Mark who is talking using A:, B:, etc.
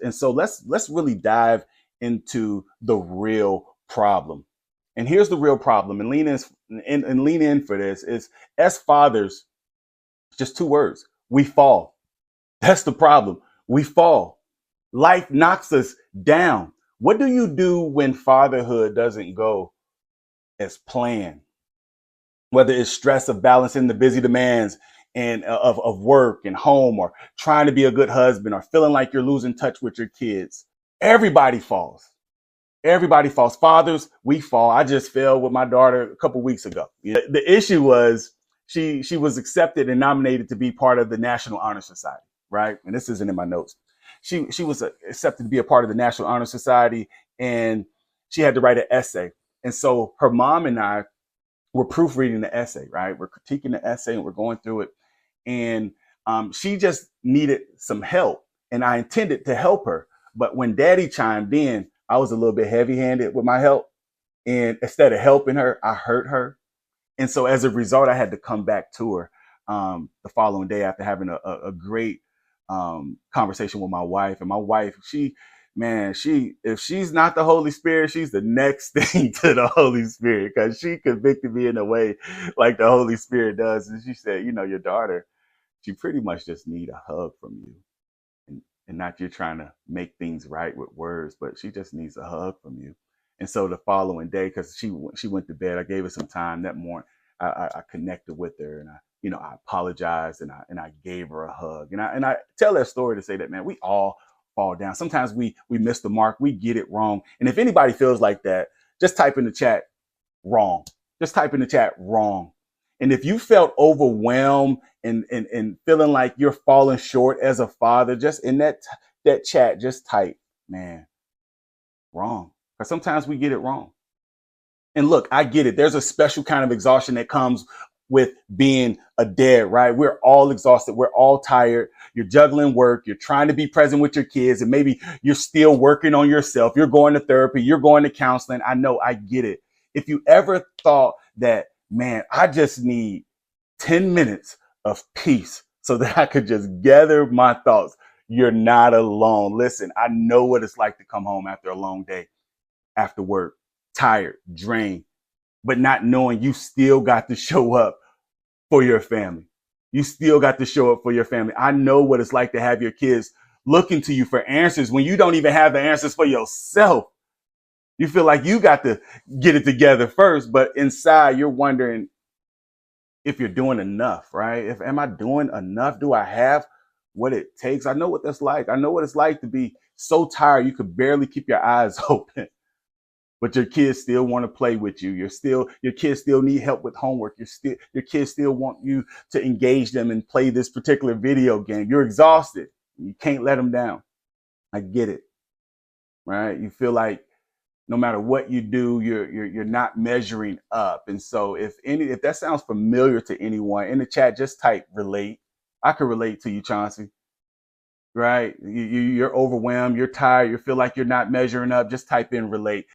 A: And so let's really dive into the real problem. And here's the real problem, and lean in for this is, as fathers, just two words: we fall. That's the problem. We fall. Life knocks us down. What do you do when fatherhood doesn't go as planned? Whether it's stress of balancing the busy demands and of work and home, or trying to be a good husband, or feeling like you're losing touch with your kids. Everybody falls. Everybody falls. Fathers, we fall. I just fell with my daughter a couple weeks ago. The issue was she was accepted and nominated to be part of the National Honor Society, right? And this isn't in my notes. She was accepted to be a part of the National Honor Society, and she had to write an essay. And so her mom and I were proofreading the essay, right? We're critiquing the essay and we're going through it. And she just needed some help. And I intended to help her. But when Daddy chimed in, I was a little bit heavy-handed with my help. And instead of helping her, I hurt her. And so as a result, I had to come back to her the following day after having a great conversation with my wife. And my wife, if she's not the Holy Spirit, she's the next thing to the Holy Spirit, because she convicted me in a way like the Holy Spirit does. And she said, your daughter, she pretty much just need a hug from you. And not you're trying to make things right with words, but she just needs a hug from you. And so the following day, because she went to bed, I gave her some time that morning. I connected with her, and I apologized, and I gave her a hug. And I tell that story to say that, man, we all fall down. Sometimes we miss the mark. We get it wrong. And if anybody feels like that, just type in the chat wrong. Just type in the chat wrong. And if you felt overwhelmed and feeling like you're falling short as a father, just in that chat, just type, man, wrong. Because sometimes we get it wrong. And look, I get it. There's a special kind of exhaustion that comes with being a dad, right? We're all exhausted. We're all tired. You're juggling work. You're trying to be present with your kids, and maybe you're still working on yourself. You're going to therapy. You're going to counseling. I know, I get it. If you ever thought that, man, I just need 10 minutes of peace so that I could just gather my thoughts, you're not alone. Listen, I know what it's like to come home after a long day, after work, tired, drained, but not knowing you still got to show up for your family. You still got to show up for your family. I know what it's like to have your kids looking to you for answers when you don't even have the answers for yourself. You feel like you got to get it together first, but inside you're wondering if you're doing enough, right? Am I doing enough? Do I have what it takes? I know what that's like. I know what it's like to be so tired you could barely keep your eyes open. But your kids still want to play with you. Your kids still need help with homework. Your kids still want you to engage them and play this particular video game. You're exhausted. You can't let them down. I get it, right? You feel like no matter what you do, you're not measuring up. And so if that sounds familiar to anyone, in the chat, just type relate. I can relate to you, Chauncey. Right? You're overwhelmed. You're tired. You feel like you're not measuring up. Just type in relate.